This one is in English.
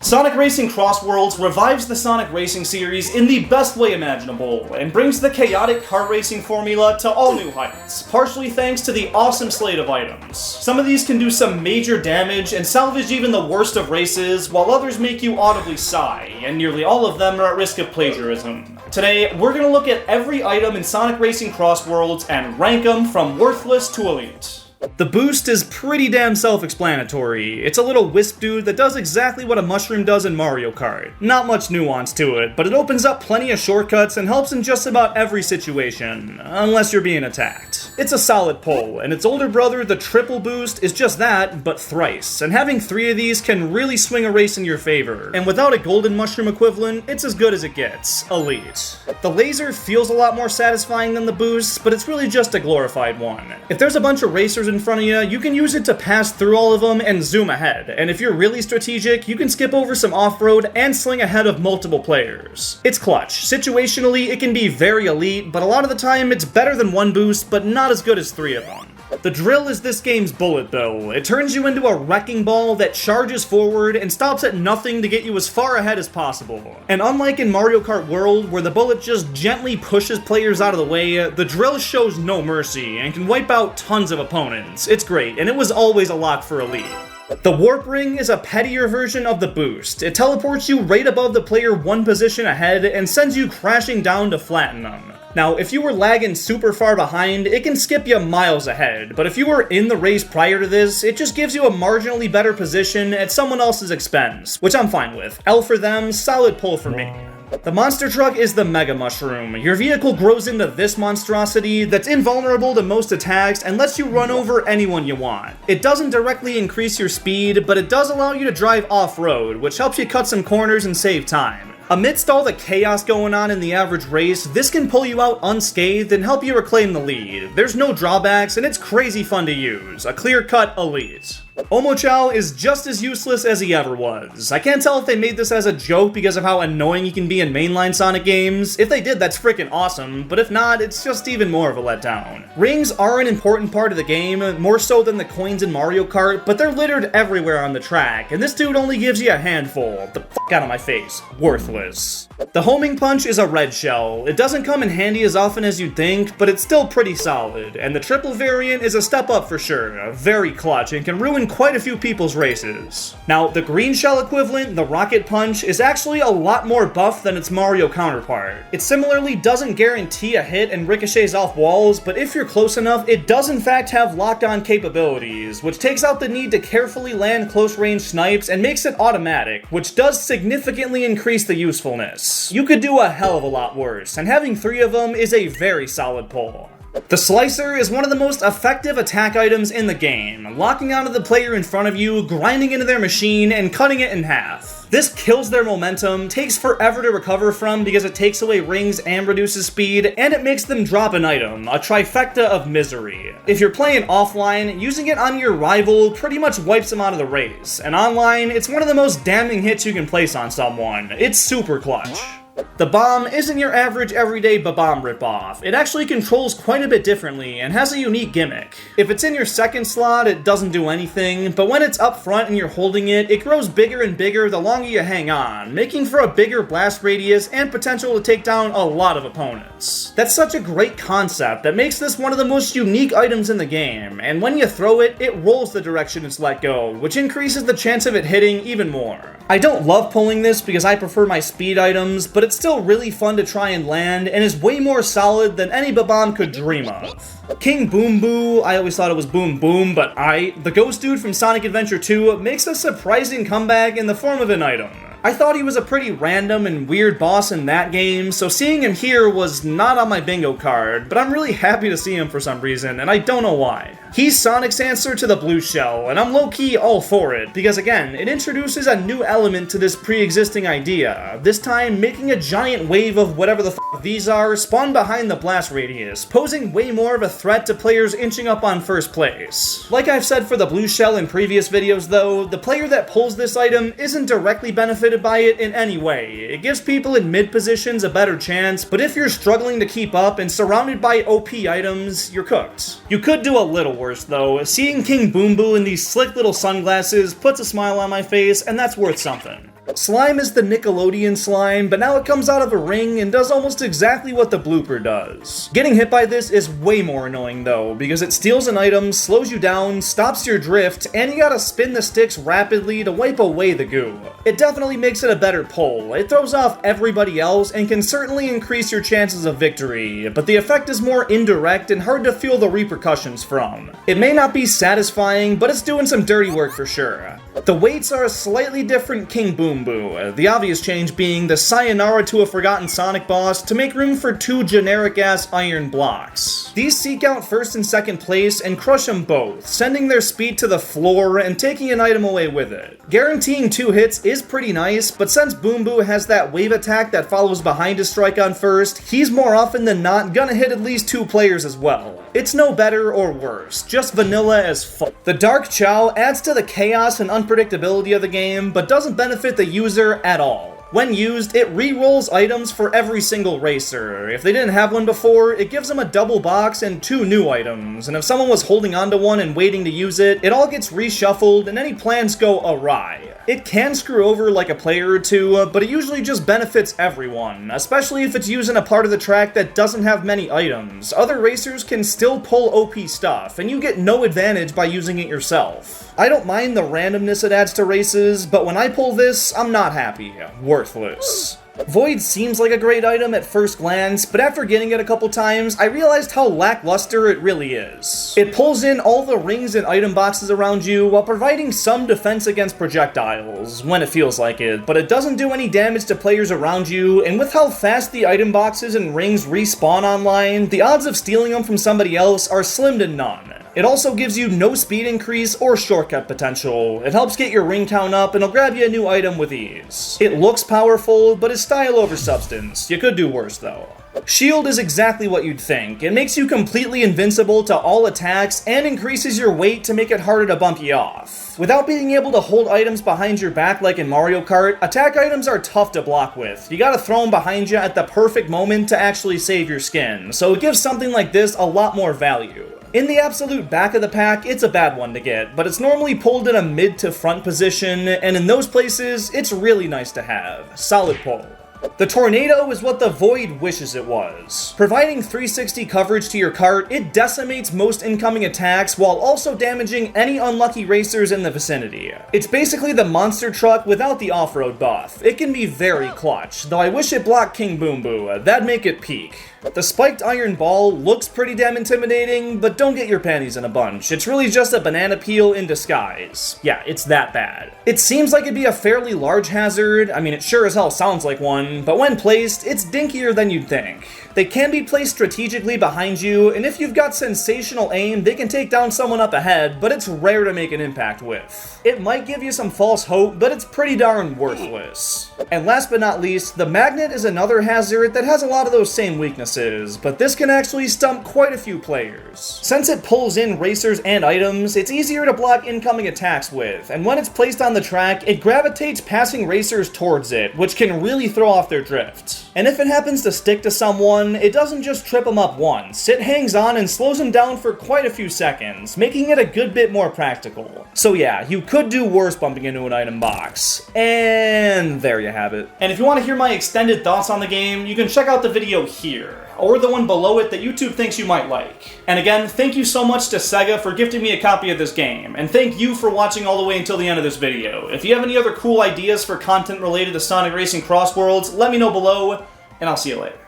Sonic Racing Crossworlds revives the Sonic Racing series in the best way imaginable, and brings the chaotic kart racing formula to all new heights, partially thanks to the awesome slate of items. Some of these can do some major damage and salvage even the worst of races, while others make you audibly sigh, and nearly all of them are at risk of plagiarism. Today, we're gonna look at every item in Sonic Racing Crossworlds and rank them from worthless to elite. The boost is pretty damn self-explanatory. It's a little wisp dude that does exactly what a mushroom does in Mario Kart. Not much nuance to it, but it opens up plenty of shortcuts and helps in just about every situation, unless you're being attacked. It's a solid pull, and its older brother, the triple boost, is just that, but thrice, and having 3 of these can really swing a race in your favor. And without a golden mushroom equivalent, it's as good as it gets. Elite. The laser feels a lot more satisfying than the boost, but it's really just a glorified one. If there's a bunch of racers in front of you, you can use it to pass through all of them and zoom ahead, and if you're really strategic, you can skip over some off-road and sling ahead of multiple players. It's clutch. Situationally, it can be very elite, but a lot of the time it's better than one boost, but not as good as 3 of them. The drill is this game's bullet bill. It turns you into a wrecking ball that charges forward and stops at nothing to get you as far ahead as possible. And unlike in Mario Kart World, where the bullet just gently pushes players out of the way, the drill shows no mercy and can wipe out tons of opponents. It's great, and it was always a lock for elite. The Warp Ring is a pettier version of the boost. It teleports you right above the player 1 position ahead and sends you crashing down to flatten them. Now, if you were lagging super far behind, it can skip you miles ahead, but if you were in the race prior to this, it just gives you a marginally better position at someone else's expense, which I'm fine with. L for them, solid pull for me. The monster truck is the Mega Mushroom. Your vehicle grows into this monstrosity that's invulnerable to most attacks and lets you run over anyone you want. It doesn't directly increase your speed, but it does allow you to drive off-road, which helps you cut some corners and save time. Amidst all the chaos going on in the average race, this can pull you out unscathed and help you reclaim the lead. There's no drawbacks, and it's crazy fun to use. A clear-cut elite. Omochao is just as useless as he ever was. I can't tell if they made this as a joke because of how annoying he can be in mainline Sonic games. If they did, that's freaking awesome, but if not, it's just even more of a letdown. Rings are an important part of the game, more so than the coins in Mario Kart, but they're littered everywhere on the track, and this dude only gives you a handful. The fuck out of my face. Worthless. The homing punch is a red shell. It doesn't come in handy as often as you'd think, but it's still pretty solid, and the triple variant is a step up for sure. Very clutch and can ruin quite a few people's races. Now, the green shell equivalent, the rocket punch, is actually a lot more buff than its Mario counterpart. It similarly doesn't guarantee a hit and ricochets off walls, but if you're close enough, it does in fact have locked-on capabilities, which takes out the need to carefully land close-range snipes and makes it automatic, which does significantly increase the usefulness. You could do a hell of a lot worse, and having 3 of them is a very solid pull. The Slicer is one of the most effective attack items in the game, locking onto the player in front of you, grinding into their machine, and cutting it in half. This kills their momentum, takes forever to recover from because it takes away rings and reduces speed, and it makes them drop an item, a trifecta of misery. If you're playing offline, using it on your rival pretty much wipes them out of the race, and online, it's one of the most damning hits you can place on someone. It's super clutch. The bomb isn't your average everyday Ba-Bomb ripoff. It actually controls quite a bit differently and has a unique gimmick. If it's in your second slot, it doesn't do anything, but when it's up front and you're holding it, it grows bigger and bigger the longer you hang on, making for a bigger blast radius and potential to take down a lot of opponents. That's such a great concept that makes this one of the most unique items in the game, and when you throw it, it rolls the direction it's let go, which increases the chance of it hitting even more. I don't love pulling this because I prefer my speed items, but it's still really fun to try and land, and is way more solid than any Ba-Bomb could dream of. King Boom Boo, I always thought it was Boom Boom, but the ghost dude from Sonic Adventure 2 makes a surprising comeback in the form of an item. I thought he was a pretty random and weird boss in that game, so seeing him here was not on my bingo card, but I'm really happy to see him for some reason, and I don't know why. He's Sonic's answer to the blue shell, and I'm low-key all for it, because again, it introduces a new element to this pre-existing idea, this time making a giant wave of whatever the f these are spawn behind the blast radius, posing way more of a threat to players inching up on first place. Like I've said for the blue shell in previous videos though, the player that pulls this item isn't directly benefited by it in any way. It gives people in mid positions a better chance, but if you're struggling to keep up and surrounded by OP items, you're cooked. You could do a little worse though. Seeing King Boom Boo in these slick little sunglasses puts a smile on my face, and that's worth something. Slime is the Nickelodeon slime, but now it comes out of a ring and does almost exactly what the blooper does. Getting hit by this is way more annoying though, because it steals an item, slows you down, stops your drift, and you gotta spin the sticks rapidly to wipe away the goo. It definitely makes it a better pull. It throws off everybody else and can certainly increase your chances of victory, but the effect is more indirect and hard to feel the repercussions from. It may not be satisfying, but it's doing some dirty work for sure. The weights are a slightly different King Boom Boo, the obvious change being the Sayonara to a Forgotten Sonic boss to make room for two generic-ass iron blocks. These seek out first and second place and crush them both, sending their speed to the floor and taking an item away with it. Guaranteeing 2 hits is pretty nice, but since Boom Boo has that wave attack that follows behind his strike on first, he's more often than not gonna hit at least 2 players as well. It's no better or worse, just vanilla as fuck. The Dark Chow adds to the chaos and unpredictability of the game, but doesn't benefit the user at all. When used, it re-rolls items for every single racer. If they didn't have one before, it gives them a double box and 2 new items, and if someone was holding onto one and waiting to use it, it all gets reshuffled and any plans go awry. It can screw over like a player or two, but it usually just benefits everyone, especially if it's using a part of the track that doesn't have many items. Other racers can still pull OP stuff, and you get no advantage by using it yourself. I don't mind the randomness it adds to races, but when I pull this, I'm not happy. Worthless. Void seems like a great item at first glance, but after getting it a couple times, I realized how lackluster it really is. It pulls in all the rings and item boxes around you while providing some defense against projectiles, when it feels like it, but it doesn't do any damage to players around you, and with how fast the item boxes and rings respawn online, the odds of stealing them from somebody else are slim to none. It also gives you no speed increase or shortcut potential. It helps get your ring count up and it'll grab you a new item with ease. It looks powerful, but is style over substance. You could do worse though. Shield is exactly what you'd think. It makes you completely invincible to all attacks and increases your weight to make it harder to bump you off. Without being able to hold items behind your back like in Mario Kart, attack items are tough to block with. You gotta throw them behind you at the perfect moment to actually save your skin, so it gives something like this a lot more value. In the absolute back of the pack, it's a bad one to get, but it's normally pulled in a mid to front position, and in those places, it's really nice to have. Solid pull. The Tornado is what the Void wishes it was. Providing 360 coverage to your cart, it decimates most incoming attacks while also damaging any unlucky racers in the vicinity. It's basically the monster truck without the off-road buff. It can be very clutch, though I wish it blocked King Boom Boo. That'd make it peak. The spiked iron ball looks pretty damn intimidating, but don't get your panties in a bunch. It's really just a banana peel in disguise. Yeah, it's that bad. It seems like it'd be a fairly large hazard. I mean, it sure as hell sounds like one, but when placed, it's dinkier than you'd think. They can be placed strategically behind you, and if you've got sensational aim, they can take down someone up ahead, but it's rare to make an impact with. It might give you some false hope, but it's pretty darn worthless. And last but not least, the magnet is another hazard that has a lot of those same weaknesses, but this can actually stump quite a few players. Since it pulls in racers and items, it's easier to block incoming attacks with, and when it's placed on the track, it gravitates passing racers towards it, which can really throw off their drift. And if it happens to stick to someone, it doesn't just trip them up once, it hangs on and slows them down for quite a few seconds, making it a good bit more practical. So yeah, you could do worse bumping into an item box. And there you have it. And if you want to hear my extended thoughts on the game, you can check out the video here, or the one below it that YouTube thinks you might like. And again, thank you so much to Sega for gifting me a copy of this game, and thank you for watching all the way until the end of this video. If you have any other cool ideas for content related to Sonic Racing Crossworlds, let me know below, and I'll see you later.